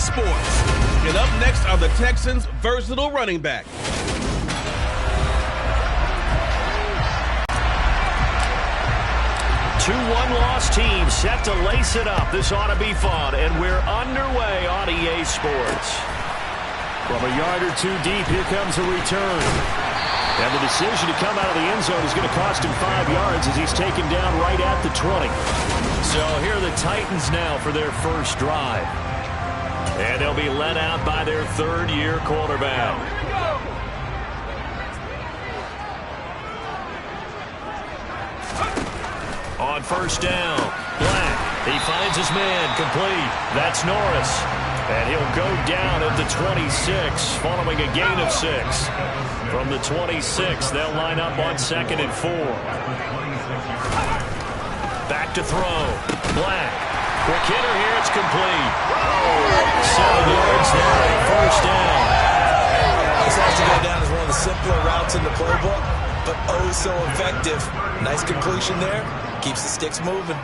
Sports. And up next are the Texans' versatile running back. Two one-loss teams set to lace it up. This ought to be fun, and we're underway on EA Sports. From a yard or two deep, here comes a return. And the decision to come out of the end zone is going to cost him 5 yards as he's taken down right at the 20. So here are the Titans now for their first drive. And they'll be led out by their third-year quarterback. On first down, Black. He finds his man, complete. That's Norris. And he'll go down at the 26, following a gain of 6. From the 26, they'll line up on 2nd and 4. Back to throw. Black. Quick hitter here, it's complete. 7 yards there, first down. This has to go down as one of the simpler routes in the playbook, but oh so effective. Nice completion there. Keeps the sticks moving.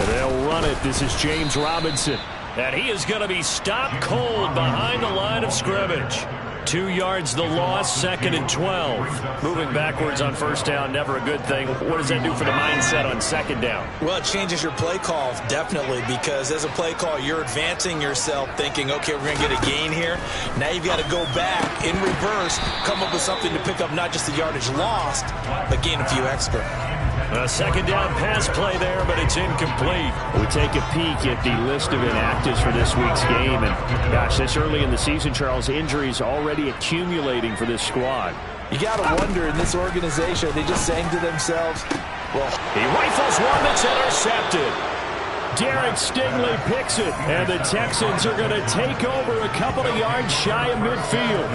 They'll run it. This is James Robinson. And he is going to be stopped cold behind the line of scrimmage. 2 yards the loss, 2nd and 12. Moving backwards on first down, never a good thing. What does that do for the mindset on 2nd down? Well, it changes your play call, definitely, because as a play call, you're advancing yourself thinking, okay, we're going to get a gain here. Now you've got to go back in reverse, come up with something to pick up not just the yardage lost, but gain a few extra. A 2nd down pass play there, but it's incomplete. We take a peek at the list of inactives for this week's game. And, gosh, this early in the season, Charles, injuries already accumulating for this squad. You got to wonder in this organization, they just saying to themselves, well, he rifles one that's intercepted. Derek Stingley picks it, and the Texans are going to take over a couple of yards shy of midfield.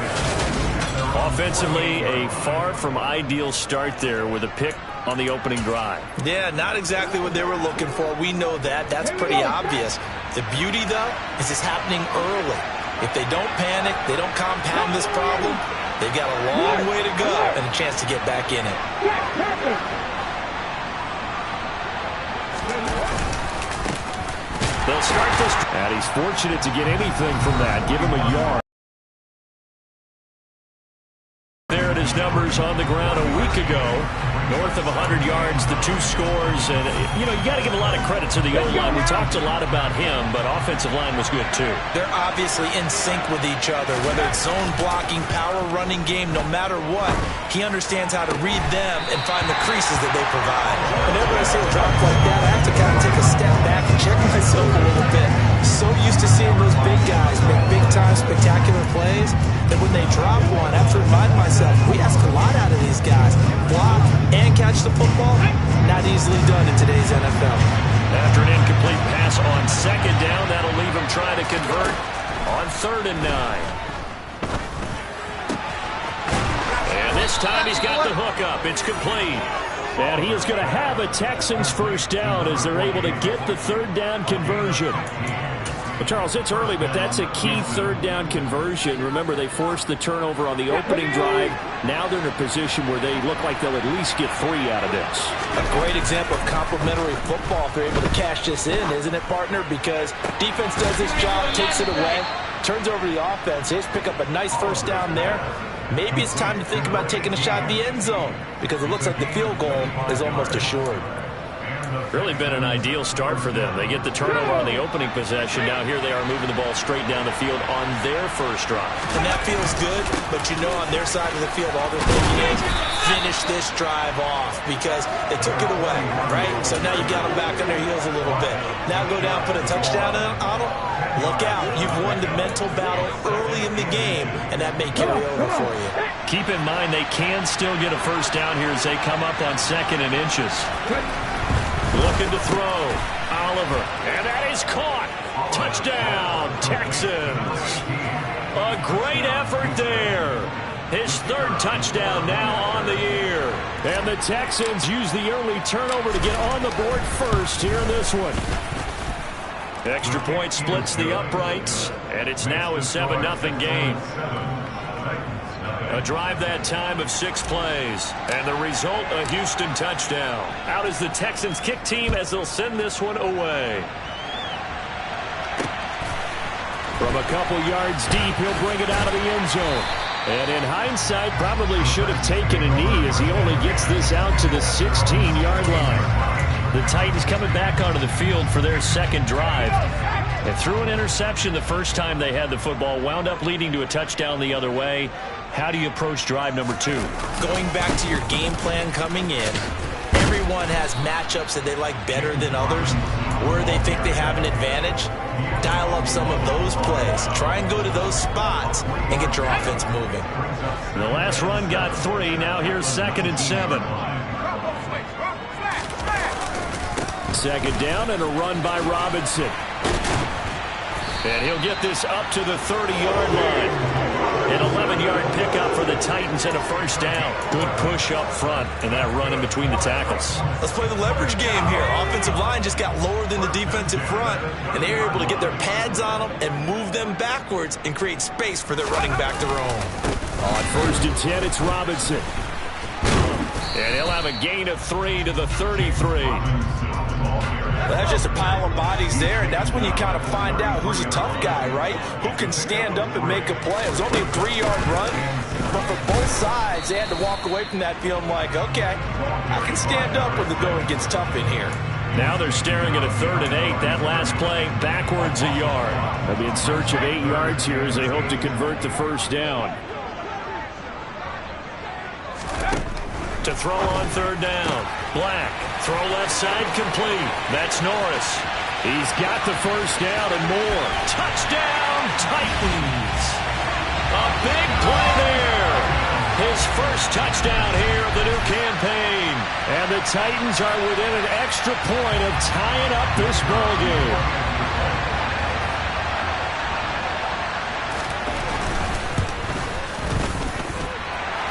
Offensively, a far from ideal start there with a pick on the opening drive. Yeah, not exactly what they were looking for. We know that. That's pretty obvious. The beauty, though, is it's happening early. If they don't panic, they don't compound this problem, they've got a long way to go and a chance to get back in it. They'll start this. And he's fortunate to get anything from that. Give him a yard. There it is, numbers on the ground a week ago. North of 100 yards, the 2 scores. And, you know, you got to give a lot of credit to the O-line. We talked a lot about him, but offensive line was good, too. They're obviously in sync with each other, whether it's zone blocking, power running game, no matter what. He understands how to read them and find the creases that they provide. Whenever I see a drop like that, I have to kind of take a step back and check myself a little bit. So used to seeing those big guys make big-time spectacular plays that when they drop one, I have to remind myself, we ask a lot out of these guys. Block and catch the football, not easily done in today's NFL. After an incomplete pass on 2nd down, that'll leave him trying to convert on 3rd and 9. And this time he's got the hook up. It's complete. And he is going to have a Texans first down as they're able to get the 3rd down conversion. Well, Charles, it's early, but that's a key 3rd down conversion. Remember, they forced the turnover on the opening drive. Now they're in a position where they look like they'll at least get 3 out of this. A great example of complementary football if they're able to cash this in, isn't it, partner? Because defense does this job, takes it away, turns over the offense. They just pick up a nice first down there. Maybe it's time to think about taking a shot at the end zone because it looks like the field goal is almost assured. Really been an ideal start for them. They get the turnover on the opening possession. Now here they are moving the ball straight down the field on their first drive. And that feels good, but you know on their side of the field all they're thinking is finish this drive off because they took it away, right? So now you got them back on their heels a little bit. Now go down, put a touchdown on them. Look out. You've won the mental battle early in the game, and that may carry over for you. Keep in mind they can still get a first down here as they come up on 2nd and inches. Looking to throw. Oliver. And that is caught. Touchdown, Texans. A great effort there. His 3rd touchdown now on the year. And the Texans use the early turnover to get on the board first here in this one. Extra point splits the uprights, and it's now a 7-0 game. A drive that time of 6 plays, and the result, a Houston touchdown. Out is the Texans kick team as they'll send this one away. From a couple yards deep, he'll bring it out of the end zone. And in hindsight, probably should have taken a knee as he only gets this out to the 16-yard line. The Titans coming back onto the field for their second drive. And threw an interception the first time they had the football, wound up leading to a touchdown the other way. How do you approach drive number 2? Going back to your game plan coming in, everyone has matchups that they like better than others, where they think they have an advantage. Dial up some of those plays. Try and go to those spots and get your offense moving. The last run got 3. Now here's 2nd and 7. Second down and a run by Robinson. And he'll get this up to the 30-yard line. An 11-yard pickup for the Titans and a first down. Good push up front and that run in between the tackles. Let's play the leverage game here. Offensive line just got lower than the defensive front, and they were able to get their pads on them and move them backwards and create space for their running back to roam. On 1st and 10, it's Robinson. And he'll have a gain of 3 to the 33. Well, that's just a pile of bodies there, and that's when you kind of find out who's a tough guy, right? Who can stand up and make a play. It was only a 3-yard run, but for both sides, they had to walk away from that feeling like, okay, I can stand up when the going gets tough in here. Now they're staring at a 3rd and 8. That last play, backwards a yard. They'll be in search of 8 yards here as they hope to convert the first down. To throw on 3rd down. Black. Throw left side complete. That's Norris. He's got the first down and more. Touchdown, Titans. A big play there. His first touchdown here of the new campaign. And the Titans are within an extra point of tying up this ball game.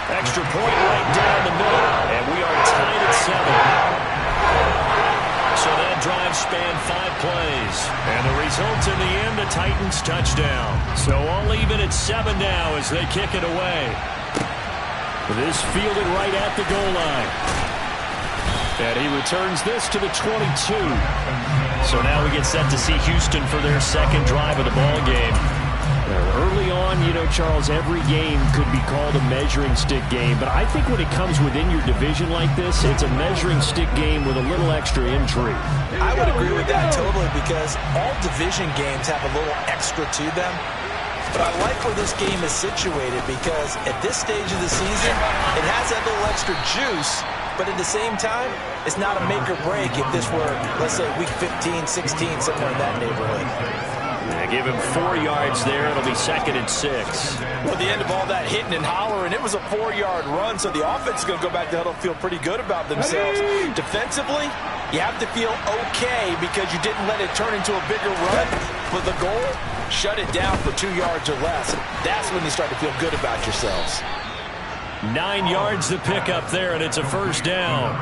Extra point right down the middle, and we are tied at 7. So that drive spanned 5 plays, and the result in the end, a Titans touchdown. So all even at 7 now as they kick it away. This fielded right at the goal line. And he returns this to the 22. So now we get set to see Houston for their second drive of the ball game. Early on, you know, Charles, every game could be called a measuring stick game. But I think when it comes within your division like this, it's a measuring stick game with a little extra intrigue. I would agree with that totally because all division games have a little extra to them. But I like where this game is situated because at this stage of the season, it has that little extra juice. But at the same time, it's not a make or break if this were, let's say, week 15, 16, somewhere in that neighborhood. Give him 4 yards there. It'll be 2nd and 6. Well, at the end of all that hitting and hollering, it was a 4-yard run, so the offense is going to go back to huddle, feel pretty good about themselves. Defensively, you have to feel okay because you didn't let it turn into a bigger run. But the goal, shut it down for 2 yards or less. That's when you start to feel good about yourselves. 9 yards to pick up there, and it's a first down.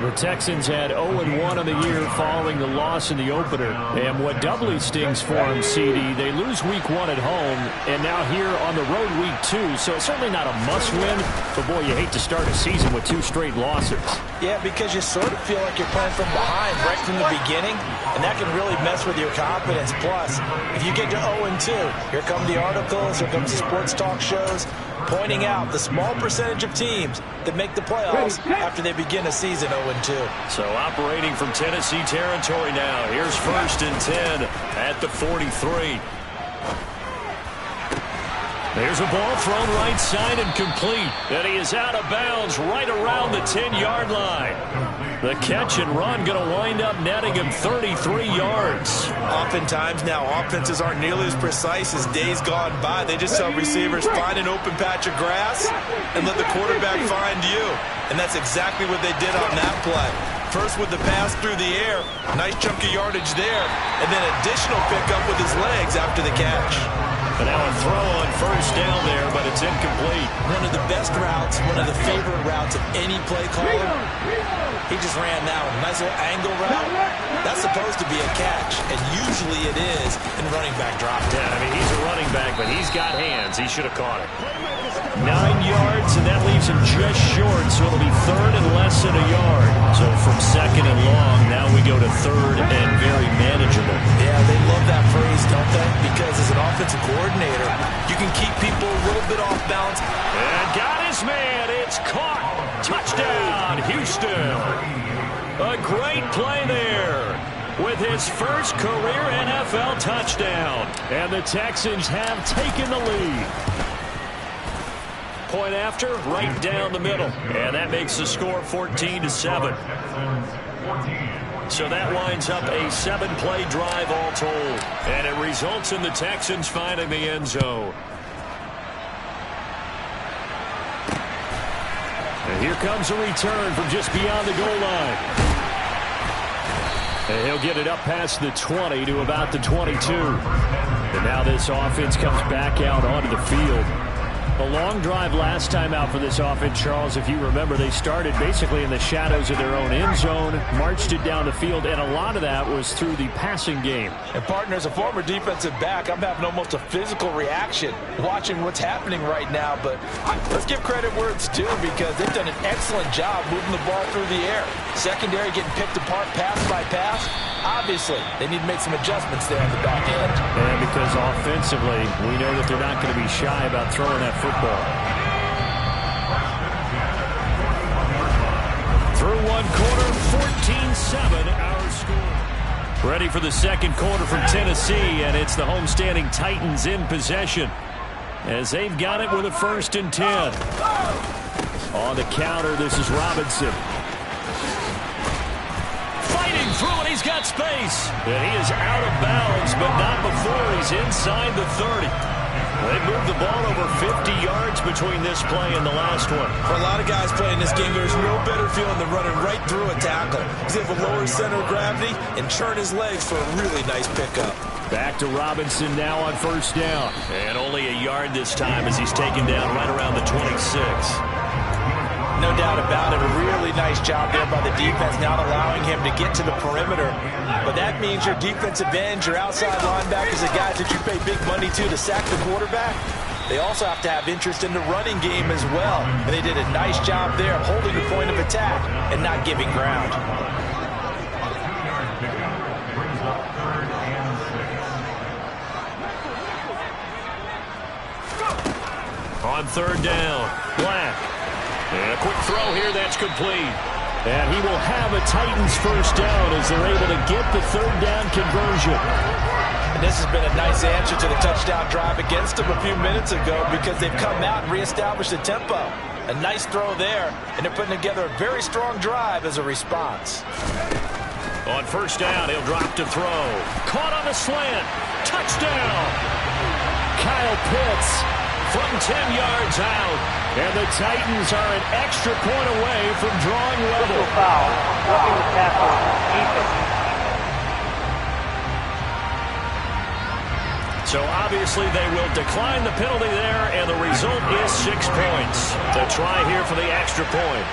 The Texans had 0-1 on the year following the loss in the opener. And what doubly stings for them, CD, they lose week 1 at home, and now here on the road week 2. So it's certainly not a must-win, but boy, you hate to start a season with 2 straight losses. Yeah, because you sort of feel like you're playing from behind right from the beginning, and that can really mess with your confidence. Plus, if you get to 0-2, here come the articles, here comes the sports talk shows, pointing out the small percentage of teams that make the playoffs after they begin a season 0-2. So operating from Tennessee territory now. Here's 1st and 10 at the 43. There's a ball thrown right side and complete. And he is out of bounds right around the 10-yard line. The catch and run going to wind up netting him 33 yards. Oftentimes now offenses aren't nearly as precise as days gone by. They just tell receivers, find an open patch of grass and let the quarterback find you. And that's exactly what they did on that play. First with the pass through the air, nice chunk of yardage there, and then additional pickup with his legs after the catch. And now a throw on first down there, but it's incomplete. One of the best routes, one of the favorite routes of any play caller. He just ran that one. Nice little angle route. That's supposed to be a catch, and usually it is in running back drop. Yeah, I mean, he's a running back, but he's got hands. He should have caught it. 9 yards yards, and that leaves him just short, so it'll be third and less than a yard. So from second and long, now we go to third and very manageable. Yeah, they love that phrase, don't they? Because as an offensive coordinator, you can keep people a little bit off balance. And got his man. It's caught. Touchdown, Houston. A great play there with his first career NFL touchdown. And the Texans have taken the lead. Point after, right down the middle. And that makes the score 14-7. So that winds up a 7-play drive all told. And it results in the Texans finding the end zone. And here comes a return from just beyond the goal line. And he'll get it up past the 20 to about the 22. And now this offense comes back out onto the field. A long drive last time out for this offense, Charles. If you remember, they started basically in the shadows of their own end zone, marched it down the field, and a lot of that was through the passing game. And partner, as a former defensive back, I'm having almost a physical reaction watching what's happening right now. But let's give credit where it's due, because they've done an excellent job moving the ball through the air. Secondary getting picked apart pass by pass. Obviously, they need to make some adjustments there on the back end. And because offensively, we know that they're not going to be shy about throwing that football. Through one quarter, 14-7 our score. Ready for the second quarter from Tennessee, and it's the homestanding Titans in possession as they've got it with a 1st and 10. On the counter, this is Robinson. Fighting through it, he's got space. And he is out of bounds, but not before he's inside the 30. They moved the ball over 50 yards between this play and the last one. For a lot of guys playing this game, there's no better feeling than running right through a tackle. He's able to lower his center of gravity and turn his legs for a really nice pickup. Back to Robinson now on 1st down. And only a yard this time as he's taken down right around the 26. No doubt about it. A really nice job there by the defense, not allowing him to get to the perimeter. But that means your defensive ends, your outside linebackers, the guys that you pay big money to sack the quarterback, they also have to have interest in the running game as well. And they did a nice job there of holding the point of attack and not giving ground. On 3rd down, Black. And a quick throw here, that's complete. And he will have a Titans 1st down as they're able to get the 3rd down conversion. And this has been a nice answer to the touchdown drive against them a few minutes ago, because they've come out and reestablished the tempo. A nice throw there, and they're putting together a very strong drive as a response. On 1st down, he'll drop to throw. Caught on the slant. Touchdown. Kyle Pitts from 10 yards out. And the Titans are an extra point away from drawing level. Foul. Roughing the tackle. Defense. So obviously they will decline the penalty there, and the result is 6 points. To try here for the extra point.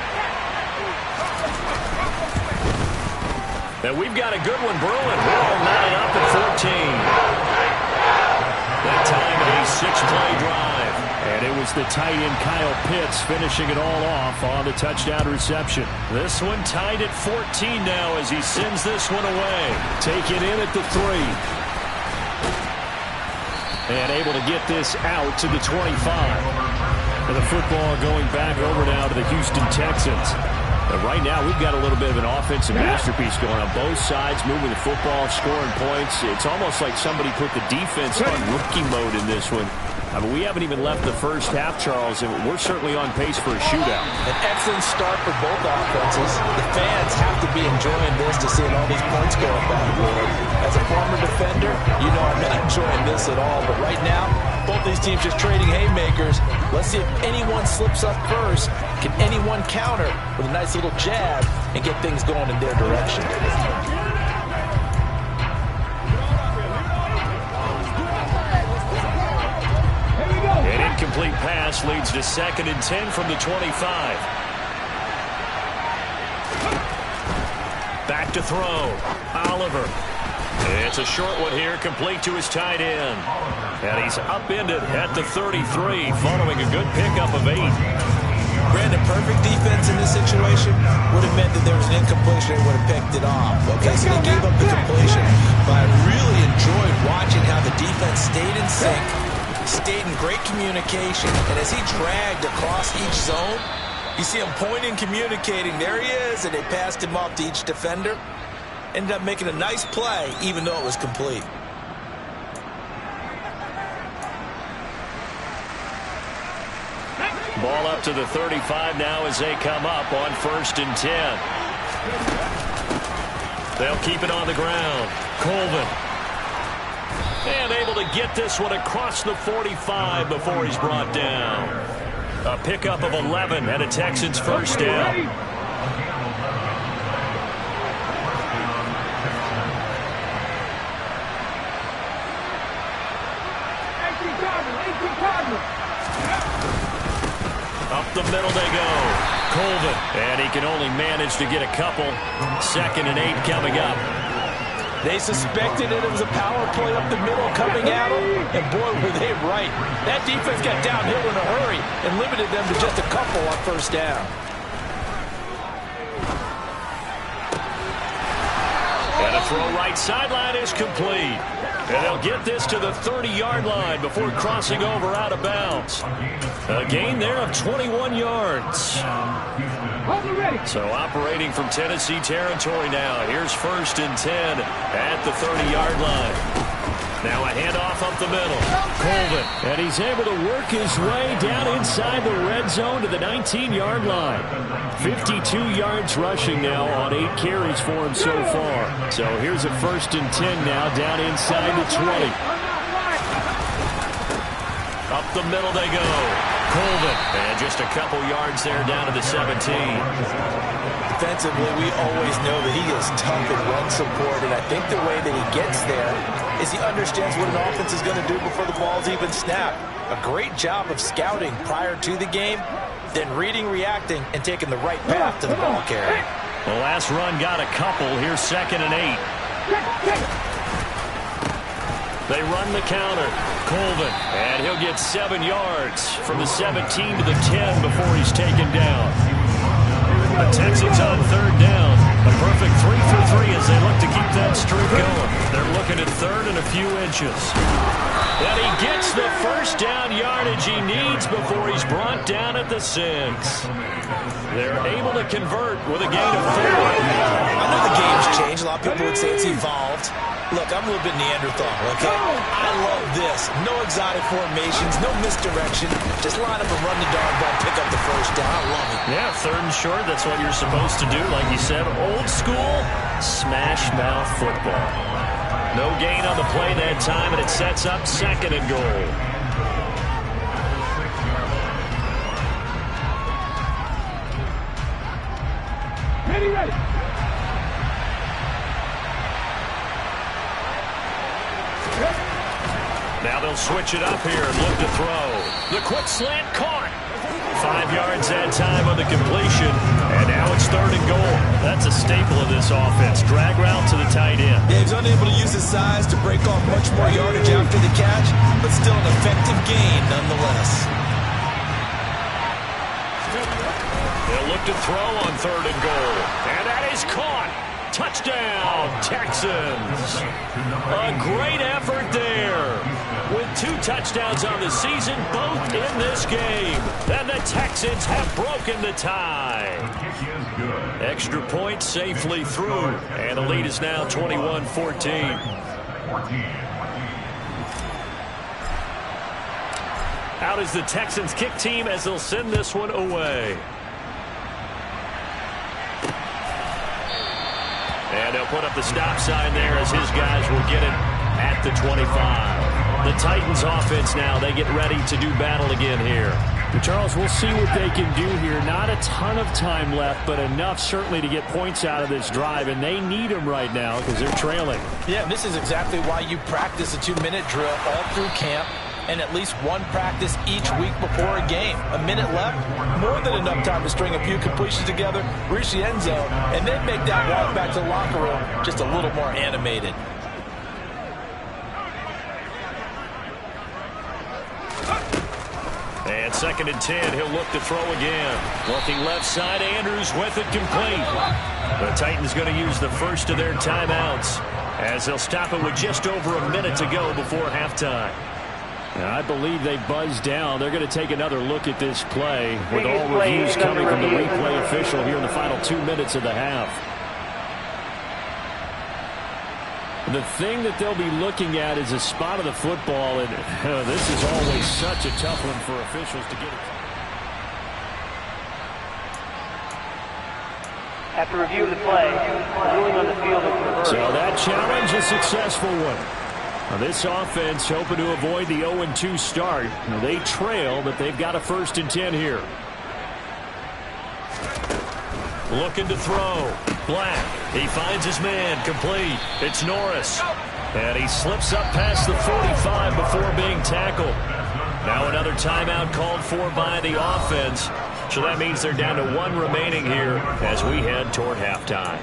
And we've got a good one brewing. We're all knotted up at 14. That time a 6-play drive. And it was the tight end Kyle Pitts finishing it all off on the touchdown reception. This one tied at 14 now as he sends this one away. Taken in at the 3. And able to get this out to the 25. And the football going back over now to the Houston Texans. And right now we've got a little bit of an offensive masterpiece going on both sides, moving the football, scoring points. It's almost like somebody put the defense on rookie mode in this one. I mean, we haven't even left the first half, Charles, and we're certainly on pace for a shootout. An excellent start for both offenses. The fans have to be enjoying this to see all these points go up on the board. As a former defender, you know I'm not enjoying this at all. But right now, both these teams just trading haymakers. Let's see if anyone slips up first. Can anyone counter with a nice little jab and get things going in their direction? An incomplete pass leads to 2nd and 10 from the 25. Back to throw. Oliver. It's a short one here, complete to his tight end. And he's upended at the 33 following a good pickup of 8. perfect defense in this situation would have meant that there was an incompletion and would have picked it off. Okay, so they gave up the completion. But I really enjoyed watching how the defense stayed in sync, stayed in great communication, and as he dragged across each zone, you see him pointing, communicating. There he is, and they passed him off to each defender. Ended up making a nice play, even though it was complete. Ball up to the 35 now as they come up on 1st and 10. They'll keep it on the ground. Colvin. And able to get this one across the 45 before he's brought down. A pickup of 11 and a Texans first down. Up the middle they go. Colvin. And he can only manage to get a couple. 2nd and 8 coming up. They suspected it was a power play up the middle coming at them, and boy, were they right. That defense got downhill in a hurry and limited them to just a couple on 1st down. And a throw right sideline is complete. And they'll get this to the 30-yard line before crossing over out of bounds. A gain there of 21 yards. So operating from Tennessee territory now. Here's 1st and 10 at the 30-yard line. Now a handoff up the middle. Colvin. And he's able to work his way down inside the red zone to the 19-yard line. 52 yards rushing now on 8 carries for him so far. So here's a 1st and 10 now down inside the 20. Up the middle they go. Colvin. And just a couple yards there down to the 17. Defensively, we always know that he is tough in run support, and I think the way that he gets there is he understands what an offense is going to do before the ball's even snapped. A great job of scouting prior to the game, then reading, reacting, and taking the right path to the ball carrier. The last run got a couple. Here's 2nd and 8. They run the counter. Colvin. And he'll get 7 yards from the 17 to the 10 before he's taken down. The Texans on 3rd down. A perfect 3 for 3 as they look to keep that streak going. They're looking at 3rd and a few inches. And he gets the 1st down yardage he needs before he's brought down at the 6. They're able to convert with a gain of 4. I know the game's changed. A lot of people would say it's evolved. Look, I'm a little bit Neanderthal, okay? I love this. No exotic formations, no misdirection. Just line up and run the darn ball, pick up the 1st down. I love it. Yeah, 3rd and short, that's what you're supposed to do. Like you said, old school, smash mouth football. No gain on the play that time, and it sets up 2nd and goal. Ready. Now they'll switch it up here and look to throw. The quick slant caught. 5 yards that time on the completion. And now it's 3rd and goal. That's a staple of this offense. Drag route to the tight end. Yeah, he's unable to use his size to break off much more yardage after the catch, but still an effective gain nonetheless. They'll look to throw on 3rd and goal. And that is caught. Touchdown, Texans. A great effort there. With 2 touchdowns on the season, both in this game. And the Texans have broken the tie. Extra point safely through. And the lead is now 21-14. Out is the Texans kick team as they'll send this one away. And they'll put up the stop sign there as his guys will get it at the 25. The Titans offense now, they get ready to do battle again here. Charles, we'll see what they can do here. Not a ton of time left, but enough certainly to get points out of this drive, and they need them right now because they're trailing. Yeah, this is exactly why you practice a 2-minute drill all through camp and at least one practice each week before a game. A minute left, more than enough time to string a few completions together, reach the end zone, and then make that walk back to the locker room just a little more animated. 2nd and 10. He'll look to throw again. Looking left side, Andrews with it complete. The Titans going to use the first of their timeouts as they'll stop it with just over a minute to go before halftime. I believe they buzzed down. They're going to take another look at this play with all reviews coming from the replay official here in the final 2 minutes of the half. The thing that they'll be looking at is a spot of the football, and this is always such a tough one for officials to get it. After review of the play, ruling on the field is reversed. So that challenge is a successful one. Now this offense hoping to avoid the 0-2 start. Now they trail, but they've got a 1st and 10 here. Looking to throw. Black. He finds his man. Complete. It's Norris. And he slips up past the 45 before being tackled. Now another timeout called for by the offense. So that means they're down to 1 remaining here as we head toward halftime.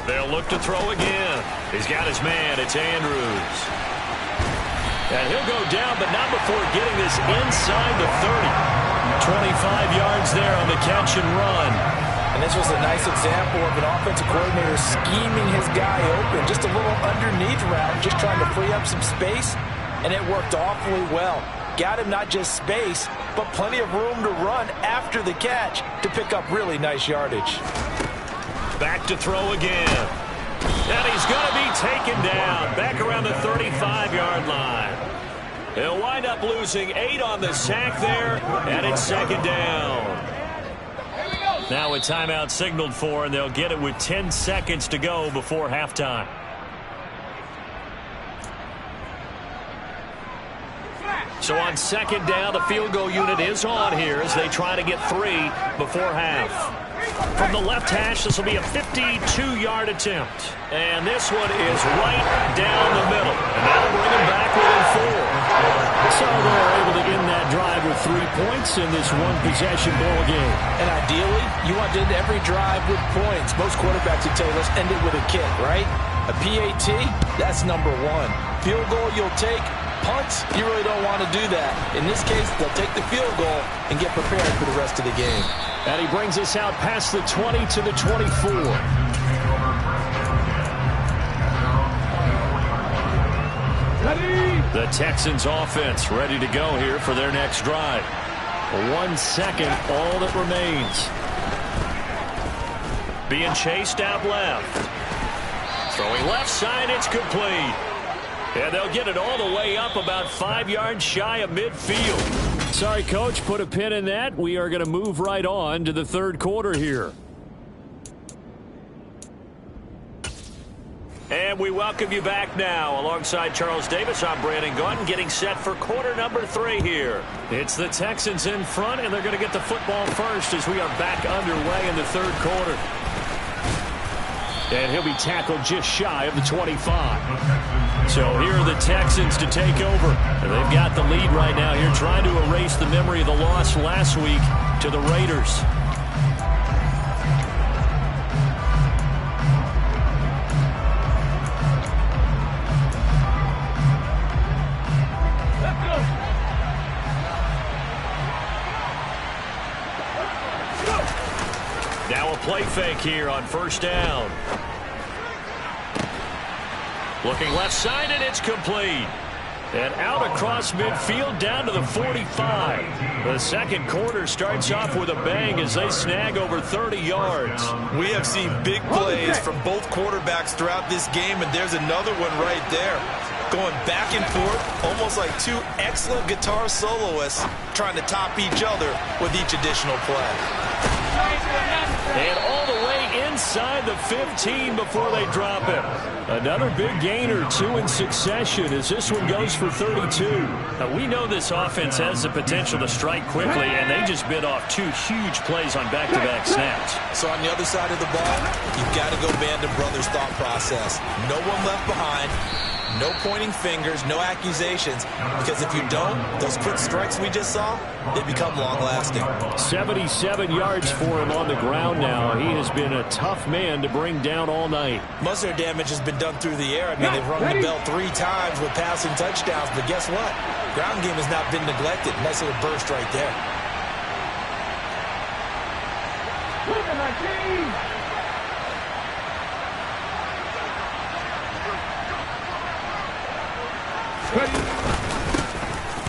They'll look to throw again. He's got his man. It's Andrews. And he'll go down, but not before getting this inside the 30. 25 yards there on the catch and run. And this was a nice example of an offensive coordinator scheming his guy open. Just a little underneath route, just trying to free up some space. And it worked awfully well. Got him not just space, but plenty of room to run after the catch to pick up really nice yardage. Back to throw again. And he's going to be taken down back around the 35-yard line. He'll wind up losing 8 on the sack there, and it's 2nd down. Now a timeout signaled for, and they'll get it with 10 seconds to go before halftime. So on 2nd down, the field goal unit is on here as they try to get 3 before half. From the left hash, this will be a 52-yard attempt. And this one is right down the middle. And that'll bring them back within 4. So they're able to end that drive with 3 points in this one-possession ball game. And ideally, you want to end every drive with points. Most quarterbacks would tell you, let's end it with a kick, right? A PAT, that's number 1. Field goal you'll take. Punts, you really don't want to do that. In this case, they'll take the field goal and get prepared for the rest of the game. And he brings us out past the 20 to the 24. The Texans offense ready to go here for their next drive. 1 second, all that remains. Being chased out left. Throwing left side, it's complete. And they'll get it all the way up about 5 yards shy of midfield. Sorry, Coach, put a pin in that. We are going to move right on to the 3rd quarter here. And we welcome you back now. Alongside Charles Davis, I'm Brandon Gaudin, getting set for quarter number 3 here. It's the Texans in front, and they're going to get the football first as we are back underway in the 3rd quarter. And he'll be tackled just shy of the 25. So here are the Texans to take over. And they've got the lead right now here, trying to erase the memory of the loss last week to the Raiders. Now a play fake here on 1st down. Looking left side, and it's complete. And out across midfield down to the 45. The 2nd quarter starts off with a bang as they snag over 30 yards. We have seen big plays from both quarterbacks throughout this game, and there's another one right there. Going back and forth, almost like 2 excellent guitar soloists trying to top each other with each additional play. And all the way inside the 15 before they drop it. Another big gain or 2 in succession as this one goes for 32. Now, we know this offense has the potential to strike quickly, and they just bit off 2 huge plays on back-to-back snaps. So on the other side of the ball, you've got to go Band of Brothers thought process. No one left behind. No pointing fingers, no accusations, because if you don't, those quick strikes we just saw, they become long-lasting. 77 yards for him on the ground now. He has been a tough man to bring down all night. Most of their damage has been done through the air. I mean, they've rung the bell 3 times with passing touchdowns, but guess what? Ground game has not been neglected. Nice little burst right there.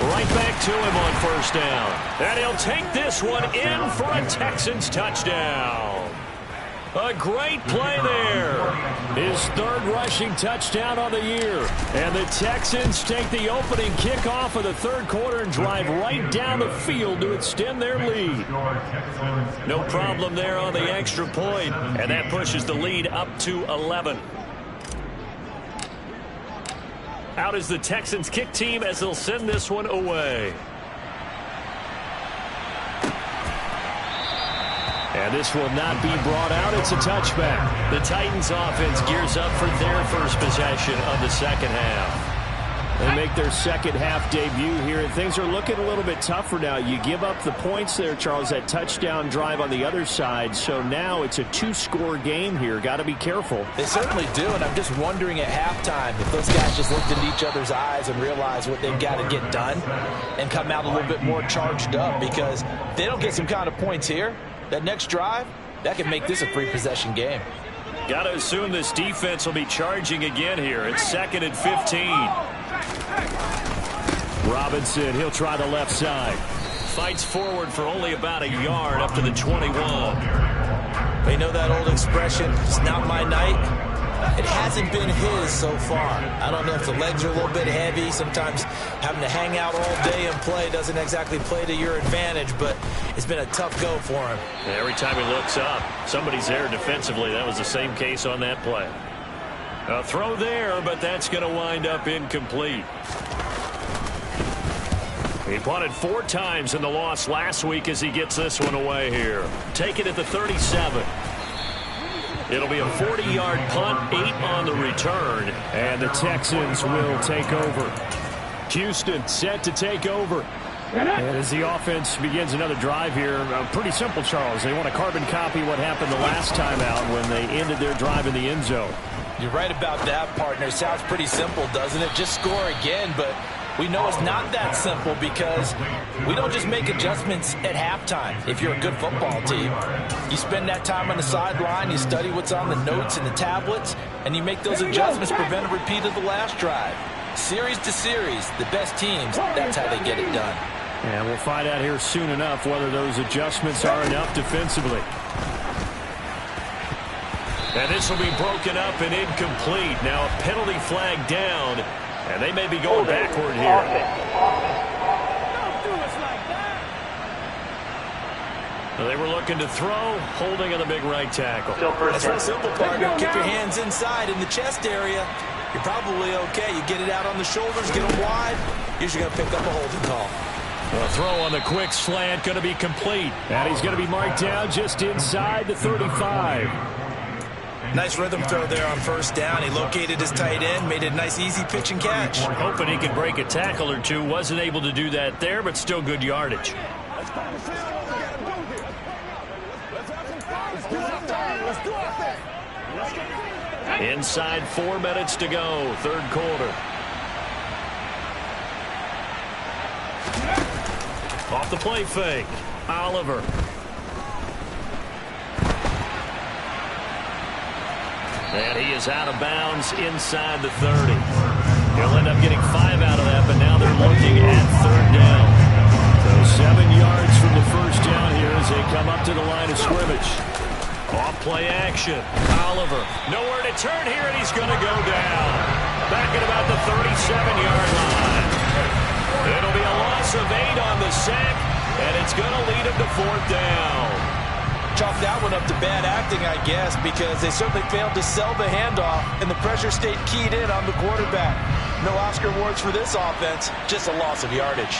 Right back to him on first down. And he'll take this one in for a Texans touchdown. A great play there. His 3rd rushing touchdown on the year. And the Texans take the opening kickoff of the 3rd quarter and drive right down the field to extend their lead. No problem there on the extra point. And that pushes the lead up to 11. Out is the Texans kick team as they'll send this one away. And this will not be brought out. It's a touchback. The Titans offense gears up for their first possession of the second half. They make their second half debut here, and things are looking a little bit tougher now. You give up the points there, Charles, that touchdown drive on the other side. So now it's a 2-score game here. Got to be careful. They certainly do, and I'm just wondering at halftime if those guys just looked into each other's eyes and realized what they've got to get done and come out a little bit more charged up, because if they don't get some kind of points here, that next drive, that could make this a 3-possession game. Got to assume this defense will be charging again here. It's 2nd and 15. Robinson, he'll try the left side. Fights forward for only about a yard up to the 21. They know that old expression, it's not my night. It hasn't been his so far. I don't know if the legs are a little bit heavy. Sometimes having to hang out all day and play doesn't exactly play to your advantage, but it's been a tough go for him. Every time he looks up, somebody's there defensively. That was the same case on that play. A throw there, but that's going to wind up incomplete. He punted 4 times in the loss last week as he gets this one away here. Take it at the 37. It'll be a 40-yard punt, 8 on the return, and the Texans will take over. Houston set to take over. And as the offense begins another drive here, pretty simple, Charles. They want to carbon copy what happened the last time out when they ended their drive in the end zone. You're right about that, partner. Sounds pretty simple, doesn't it? Just score again, but we know it's not that simple because we don't just make adjustments at halftime. If you're a good football team, you spend that time on the sideline, you study what's on the notes and the tablets, and you make those adjustments to prevent a repeat of the last drive. Series to series, the best teams, that's how they get it done. And we'll find out here soon enough whether those adjustments are enough defensively. And this will be broken up and incomplete. Now a penalty flag down, and they may be going backward here. Well, they were looking to throw, holding on the big right tackle. That's real simple, partner. Keep your hands inside in the chest area. You're probably okay. You get it out on the shoulders, get them wide. Usually going to pick up a holding call. A throw on the quick slant going to be complete. And he's going to be marked down just inside the 35. Nice rhythm throw there on first down. He located his tight end, made it a nice easy pitch and catch. Hoping he could break a tackle or two. Wasn't able to do that there, but still good yardage. Inside 4 minutes to go, third quarter. Off the play fake, Oliver. And he is out of bounds inside the 30. He'll end up getting 5 out of that, but now they're looking at third down. So 7 yards from the first down here as they come up to the line of scrimmage. Off play action. Oliver. Nowhere to turn here, and he's going to go down. Back at about the 37-yard line. It'll be a loss of 8 on the sack, and it's going to lead him to fourth down. Chalk that one up to bad acting, I guess, because they certainly failed to sell the handoff, and the pressure stayed keyed in on the quarterback. No Oscar awards for this offense, just a loss of yardage.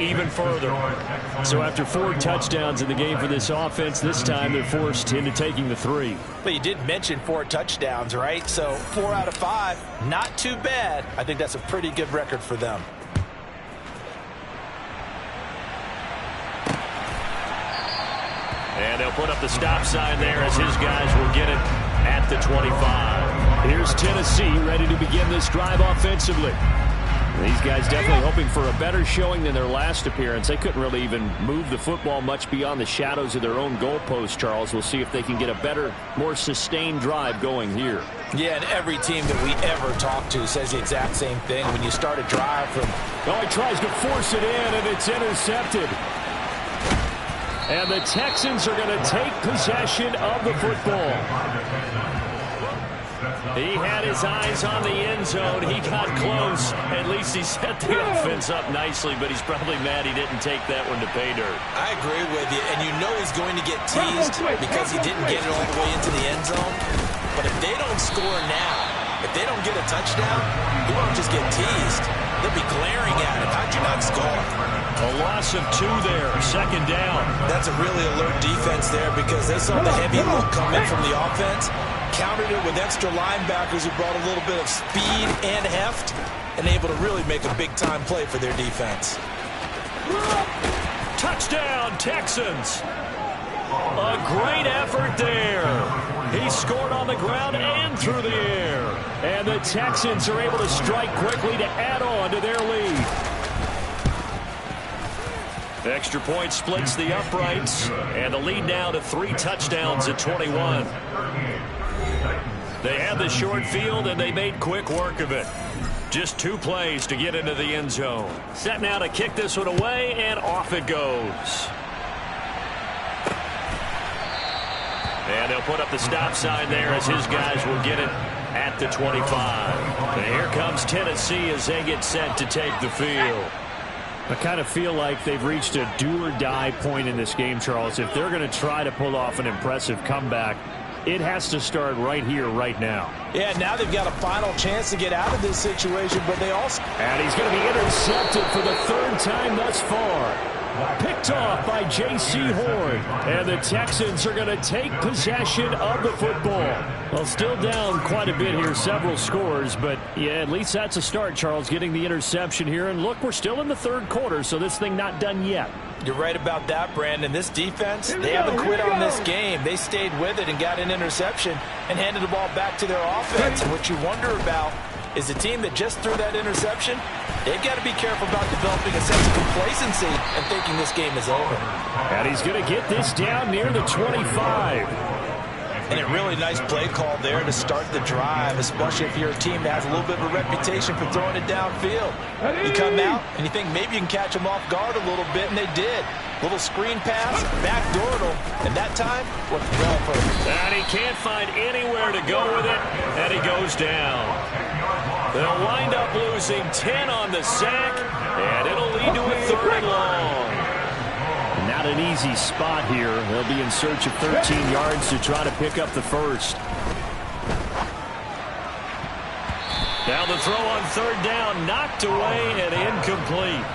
even further. So after 4 touchdowns in the game for this offense, this time they're forced into taking the 3. But you did mention 4 touchdowns, right? So 4 out of 5, not too bad. I think that's a pretty good record for them. And they'll put up the stop sign there as his guys will get it at the 25. Here's Tennessee ready to begin this drive offensively. These guys definitely hoping for a better showing than their last appearance. They couldn't really even move the football much beyond the shadows of their own goalpost, Charles. We'll see if they can get a better, more sustained drive going here. Yeah, and every team that we ever talk to says the exact same thing. When you start a drive from... Oh, he tries to force it in, and it's intercepted. And the Texans are going to take possession of the football. He had his eyes on the end zone. He got close. At least he set the offense up nicely, but he's probably mad he didn't take that one to pay dirt. I agree with you, and you know he's going to get teased because he didn't get it all the way into the end zone. But if they don't score now, if they don't get a touchdown, he won't just get teased. They'll be glaring at him. How'd you not score? A loss of 2 there, 2nd down. That's a really alert defense there because they saw the heavy look come in from the offense, countered it with extra linebackers who brought a little bit of speed and heft, and able to really make a big-time play for their defense. Touchdown, Texans. A great effort there. He scored on the ground and through the air. And the Texans are able to strike quickly to add on to their lead. Extra point splits the uprights, and the lead now to 3 touchdowns at 21. They had the short field, and they made quick work of it. Just 2 plays to get into the end zone. Set now to kick this one away, and off it goes. And they'll put up the stop sign there as his guys will get it at the 25. And here comes Tennessee as they get set to take the field. I kind of feel like they've reached a do-or-die point in this game, Charles. If they're going to try to pull off an impressive comeback, it has to start right here, right now. Yeah, now they've got a final chance to get out of this situation, but they also... And he's going to be intercepted for the 3rd time thus far. Picked off by J.C. Horn. And the Texans are going to take possession of the football. Well, still down quite a bit here, several scores, but yeah, at least that's a start, Charles, getting the interception here. And look, we're still in the 3rd quarter, so this thing not done yet. You're right about that, Brandon. This defense, they haven't quit on this game. They stayed with it and got an interception and handed the ball back to their offense. And what you wonder about is the team that just threw that interception, they've got to be careful about developing a sense of complacency and thinking this game is over. And he's going to get this down near the 25. And a really nice play call there to start the drive, especially if you're a team that has a little bit of a reputation for throwing it downfield. You come out and you think maybe you can catch them off guard a little bit, and they did. Little screen pass, backdoored them, and that time worked well for him. And he can't find anywhere to go with it, and he goes down. They'll wind up losing 10 on the sack, and it'll lead to a 3rd and long. Not an easy spot here. They'll be in search of 13 yards to try to pick up the 1st. Now the throw on 3rd down, knocked away and incomplete.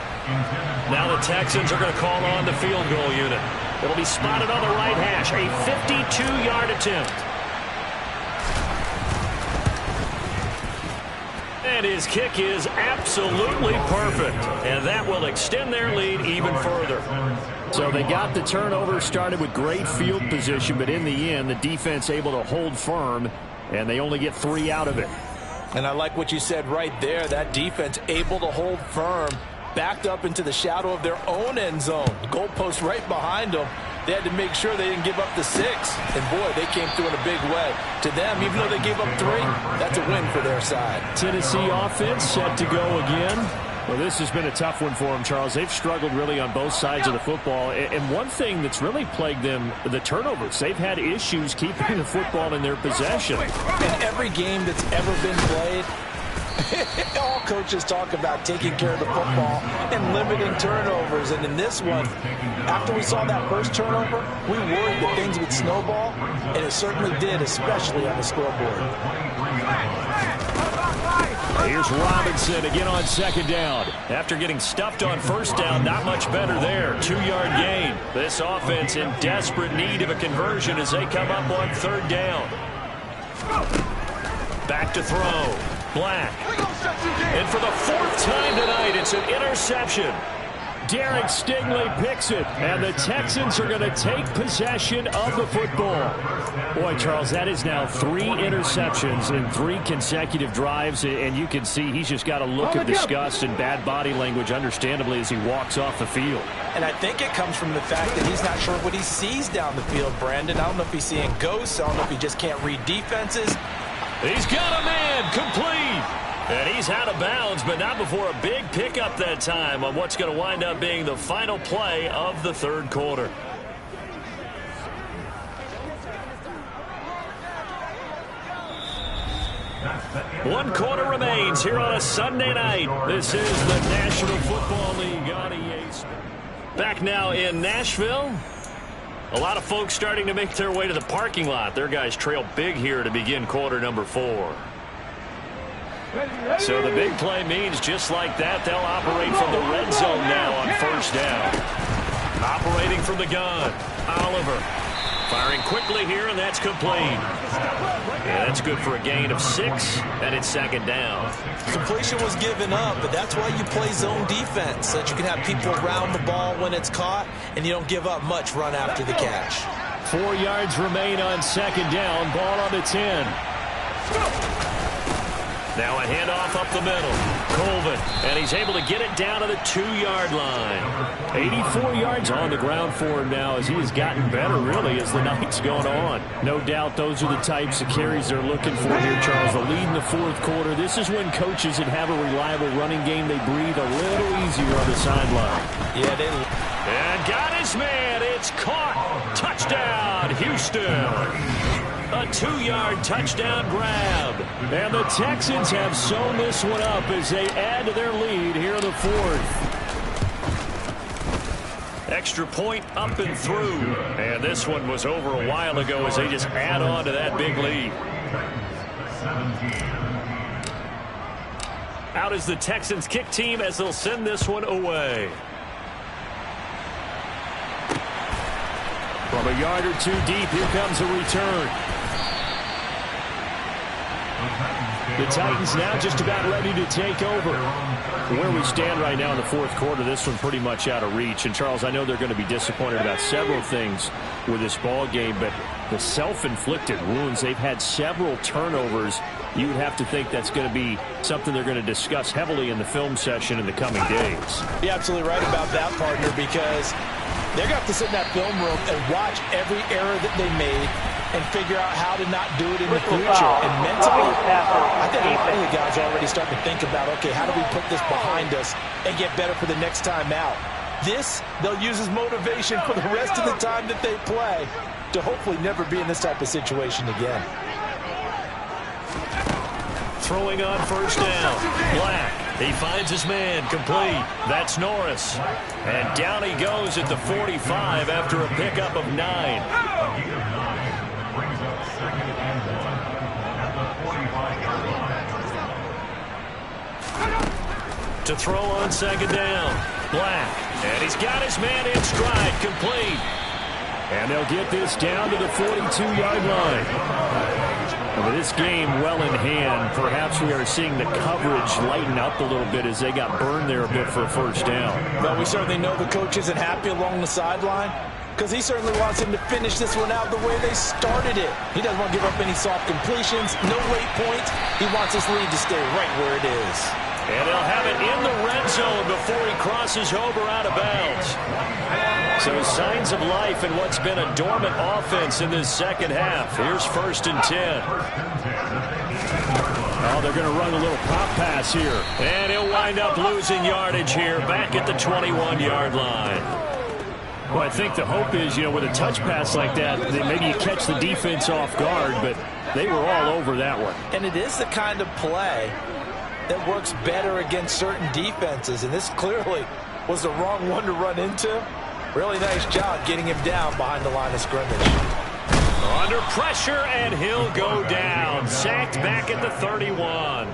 Now the Texans are going to call on the field goal unit. It'll be spotted on the right hash, a 52-yard attempt. And his kick is absolutely perfect. And that will extend their lead even further. So they got the turnover, started with great field position, but in the end, the defense able to hold firm, and they only get 3 out of it. And I like what you said right there. That defense able to hold firm, backed up into the shadow of their own end zone. The goalpost right behind them. They had to make sure they didn't give up the 6. And, boy, they came through in a big way. To them, even though they gave up 3, that's a win for their side. Tennessee offense set to go again. Well, this has been a tough one for them, Charles. They've struggled really on both sides of the football. And one thing that's really plagued them, the turnovers. They've had issues keeping the football in their possession. In every game that's ever been played, all coaches talk about taking care of the football and limiting turnovers. And in this one, after we saw that first turnover, we worried that things would snowball, and it certainly did, especially on the scoreboard. Here's Robinson again on second down. After getting stuffed on first down, not much better there. 2-yard gain. This offense in desperate need of a conversion as they come up on third down. Back to throw. Black. And for the 4th time tonight, it's an interception. Derek Stingley picks it, and the Texans are going to take possession of the football. Boy, Charles, that is now 3 interceptions in 3 consecutive drives, and you can see he's just got a look of disgust and bad body language, understandably, as he walks off the field. And I think it comes from the fact that he's not sure what he sees down the field, Brandon. I don't know if he's seeing ghosts. I don't know if he just can't read defenses. He's got a man, complete. And he's out of bounds, but not before a big pickup that time on what's going to wind up being the final play of the third quarter. One quarter remains here on a Sunday night. This is the National Football League on EA Sports. Back now in Nashville. A lot of folks starting to make their way to the parking lot. Their guys trail big here to begin quarter number 4. So the big play means just like that, they'll operate from the red zone now on first down. Operating from the gun, Oliver. Firing quickly here, and that's complete. Yeah, that's good for a gain of 6, and it's second down. Completion was given up, but that's why you play zone defense, so that you can have people around the ball when it's caught, and you don't give up much run after the catch. 4 yards remain on second down, ball on the 10. Now a handoff up the middle. Colvin, and he's able to get it down to the 2-yard line. 84 yards on the ground for him now as he has gotten better, really, as the night's gone on. No doubt those are the types of carries they're looking for here, Charles. The lead in the fourth quarter. This is when coaches that have a reliable running game, they breathe a little easier on the sideline. Yeah, they... And got his man. It's caught. Touchdown, Houston. A 2-yard touchdown grab. And the Texans have sewn this one up as they add to their lead here in the fourth. Extra point up and through. And this one was over a while ago as they just add on to that big lead. Out is the Texans kick team as they'll send this one away. From a yard or 2 deep, here comes a return. The Titans now just about ready to take over. Where we stand right now in the fourth quarter, this one pretty much out of reach. And, Charles, I know they're going to be disappointed about several things with this ball game, but the self-inflicted wounds, they've had several turnovers. You would have to think that's going to be something they're going to discuss heavily in the film session in the coming days. You're absolutely right about that, partner, because they're going to have to sit in that film room and watch every error that they made and figure out how to not do it in the future. And mentally, I think a lot of the guys are already starting to think about, okay, how do we put this behind us and get better for the next time out? This, they'll use as motivation for the rest of the time that they play to hopefully never be in this type of situation again. Throwing on first down. Black. He finds his man, complete. That's Norris. And down he goes at the 45 after a pickup of 9. To throw on second down. Black. And he's got his man in stride, complete. And they'll get this down to the 42-yard line. With this game well in hand, perhaps we are seeing the coverage lighten up a little bit as they got burned there a bit for a first down. Well, we certainly know the coach isn't happy along the sideline because he certainly wants him to finish this one out the way they started it. He doesn't want to give up any soft completions, no late points. He wants his lead to stay right where it is. And they'll have it in the red zone before he crosses over out of bounds. So signs of life in what's been a dormant offense in this second half. Here's 1st and 10. Oh, they're going to run a little pop pass here. And he'll wind up losing yardage here back at the 21-yard line. Well, I think the hope is, with a touch pass like that, maybe you catch the defense off guard, but they were all over that one. And it is the kind of play that works better against certain defenses, and this clearly was the wrong one to run into. Really nice job getting him down behind the line of scrimmage. Under pressure, and he'll go down. Sacked back at the 31.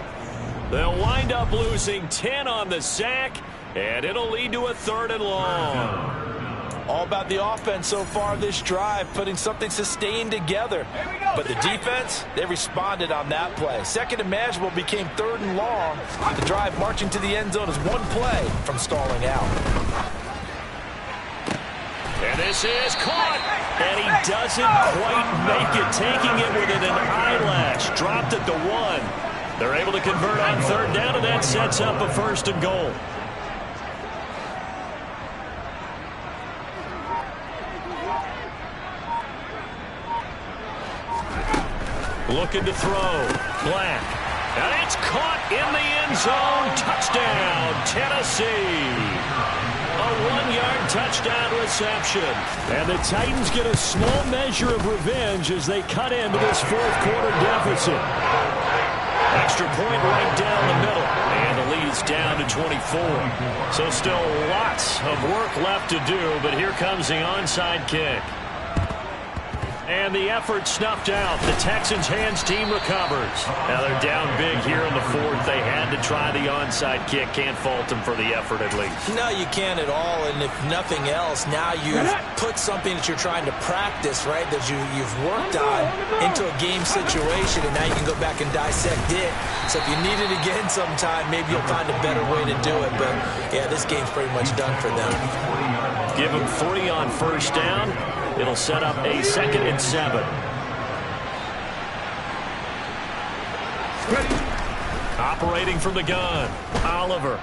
They'll wind up losing 10 on the sack, and it'll lead to a 3rd and long. All about the offense so far this drive, putting something sustained together. But the defense, they responded on that play. 2nd and manageable became 3rd and long. The drive marching to the end zone is one play from stalling out. And this is caught, and he doesn't quite make it, taking it within an eyelash. Dropped at the 1. They're able to convert on 3rd down, and that sets up a 1st and goal. Looking to throw. Black. And it's caught in the end zone. Touchdown, Tennessee. A 1-yard touchdown reception. And the Titans get a small measure of revenge as they cut into this 4th quarter deficit. Extra point right down the middle. And the lead's down to 24. So still lots of work left to do, but here comes the onside kick. And the effort snuffed out. The Texans' hands team recovers. Now they're down big here in the 4th. They had to try the onside kick. Can't fault them for the effort at least. No, you can't at all. And if nothing else, now you've put something that you're trying to practice, right, that you've worked on into a game situation, and now you can go back and dissect it. So if you need it again sometime, maybe you'll find a better way to do it. But, yeah, this game's pretty much done for them. Give them 3 on 1st down. It'll set up a 2nd and 7. Operating from the gun, Oliver.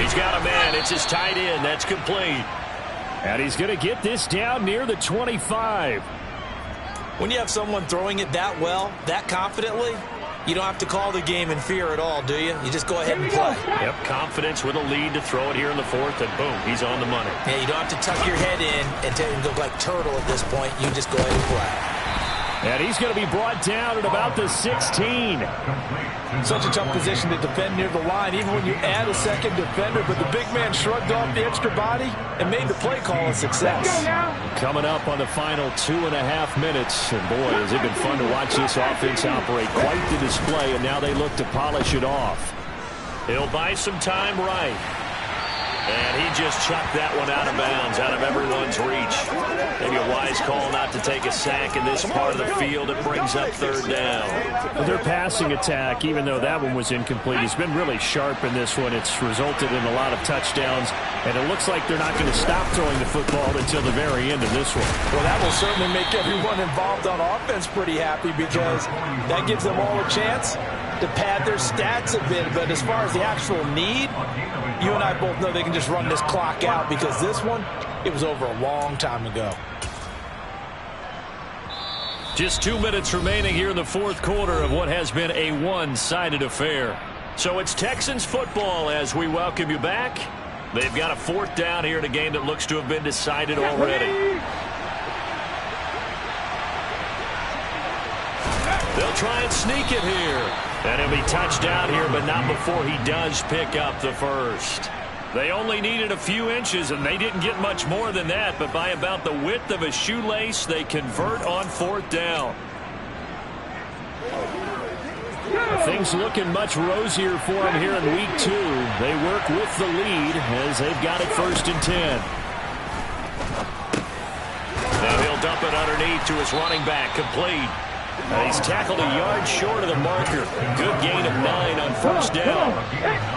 He's got a man. It's his tight end. That's complete. And he's going to get this down near the 25. When you have someone throwing it that well, that confidently, you don't have to call the game in fear at all, do you? You just go ahead and play. Yep, confidence with a lead to throw it here in the 4th, and boom, he's on the money. Yeah, you don't have to tuck your head in and go like turtle at this point. You just go ahead and play. And he's going to be brought down at about the 16. Such a tough position to defend near the line, even when you add a 2nd defender. But the big man shrugged off the extra body and made the play call a success. Coming up on the final 2.5 minutes. And boy, has it been fun to watch this offense operate. Quite the display, and now they look to polish it off. He'll buy some time right. And he just chucked that one out of bounds, out of everyone's reach. Maybe a wise call not to take a sack in this part of the field. It brings up 3rd down. Well, their passing attack, even though that one was incomplete, has been really sharp in this one. It's resulted in a lot of touchdowns, and it looks like they're not going to stop throwing the football until the very end of this one. Well, that will certainly make everyone involved on offense pretty happy, because that gives them all a chance to pad their stats a bit. But as far as the actual need, you and I both know they can just run this clock out, because this one, it was over a long time ago. Just 2 minutes remaining here in the 4th quarter of what has been a one-sided affair. So it's Texans football as we welcome you back. They've got a 4th down here in a game that looks to have been decided already. They'll try and sneak it here. And he'll be touched down here, but not before he does pick up the 1st. They only needed a few inches, and they didn't get much more than that, but by about the width of a shoelace, they convert on 4th down. Things looking much rosier for them here in week 2. They work with the lead as they've got it 1st and 10. Now he'll dump it underneath to his running back, complete. He's tackled a yard short of the marker. Good gain of 9 on 1st down.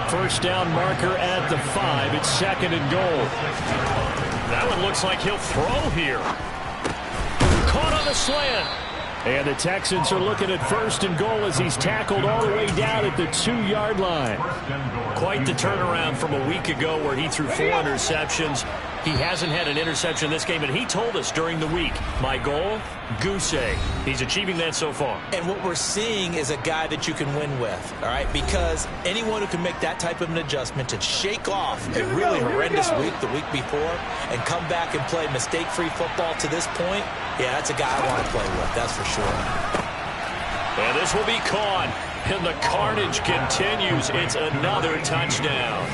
1st down marker at the 5. It's 2nd and goal. That one looks like he'll throw here. Caught on the slant. And the Texans are looking at 1st and goal as he's tackled all the way down at the 2-yard line. Quite the turnaround from a week ago where he threw 4 interceptions. He hasn't had an interception this game, and he told us during the week, my goal, goose egg. He's achieving that so far. And what we're seeing is a guy that you can win with, all right? Because anyone who can make that type of an adjustment to shake off a really horrendous week the week before and come back and play mistake-free football to this point, yeah, that's a guy I want to play with, that's for sure. And this will be caught, and the carnage continues. It's another touchdown.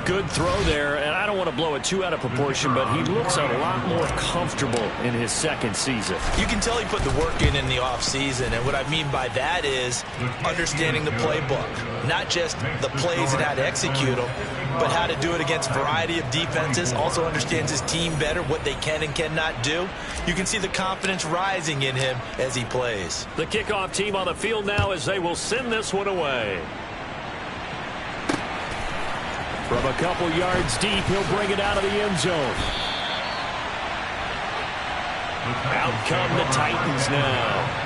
Good throw there, and I don't want to blow it too out of proportion, but he looks a lot more comfortable in his second season. You can tell he put the work in the offseason, and what I mean by that is understanding the playbook. Not just the plays and how to execute them, but how to do it against a variety of defenses. Also understands his team better, what they can and cannot do. You can see the confidence rising in him as he plays. The kickoff team on the field now as they will send this one away. From a couple yards deep, he'll bring it out of the end zone. Out come the Titans now.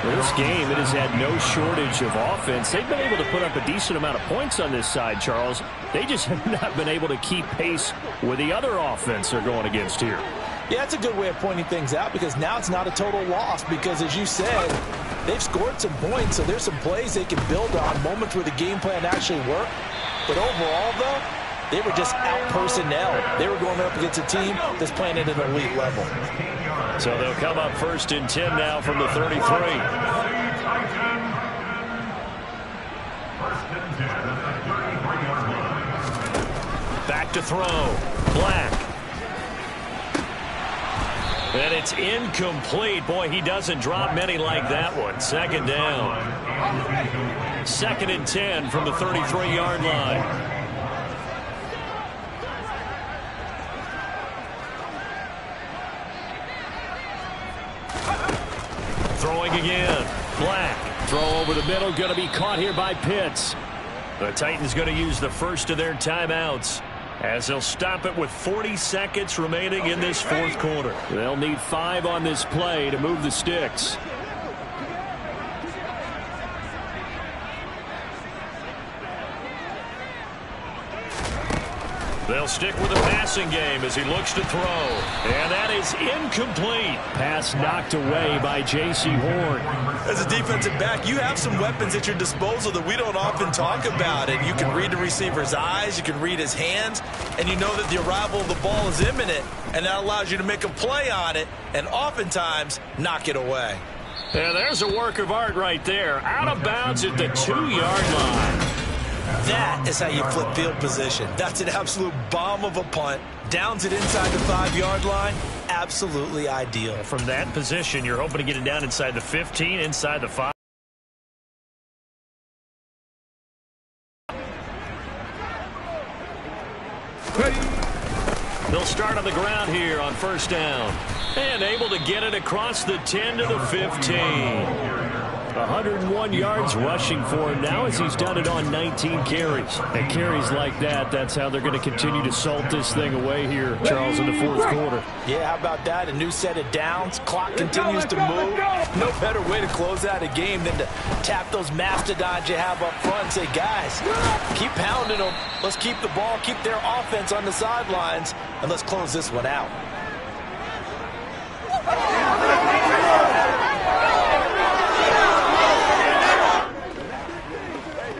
Well, this game, it has had no shortage of offense. They've been able to put up a decent amount of points on this side, Charles. They just have not been able to keep pace with the other offense they're going against here. Yeah, that's a good way of pointing things out because now it's not a total loss because, as you said, they've scored some points, so there's some plays they can build on, moments where the game plan actually worked. But overall, though, they were just out-personnel. They were going up against a team that's playing at an elite level. So they'll come up 1st and 10 now from the 33. Back to throw. Black. And it's incomplete. Boy, he doesn't drop many like that one. 2nd down. 2nd and 10 from the 33-yard line. Throwing again. Black. Throw over the middle. Going to be caught here by Pitts. The Titans going to use the first of their timeouts as they'll stop it with 40 seconds remaining in this 4th quarter. They'll need 5 on this play to move the sticks. They'll stick with the passing game as he looks to throw. And that is incomplete. Pass knocked away by J.C. Horn. As a defensive back, you have some weapons at your disposal that we don't often talk about. And you can read the receiver's eyes, you can read his hands, and you know that the arrival of the ball is imminent. And that allows you to make a play on it and oftentimes knock it away. And there's a work of art right there. Out of bounds at the 2-yard line. That is how you flip field position. That's an absolute bomb of a punt. Downs it inside the 5-yard line. Absolutely ideal. From that position, you're hoping to get it down inside the 15, inside the 5. They'll start on the ground here on 1st down. And able to get it across the 10 to the 15. 101 yards rushing for him now as he's done it on 19 carries. And carries like that, that's how they're going to continue to salt this thing away here, Charles, in the 4th quarter. Yeah, how about that? A new set of downs. Clock continues to move. No better way to close out a game than to tap those mastodons you have up front and say, guys, keep pounding them. Let's keep the ball, keep their offense on the sidelines, and let's close this one out.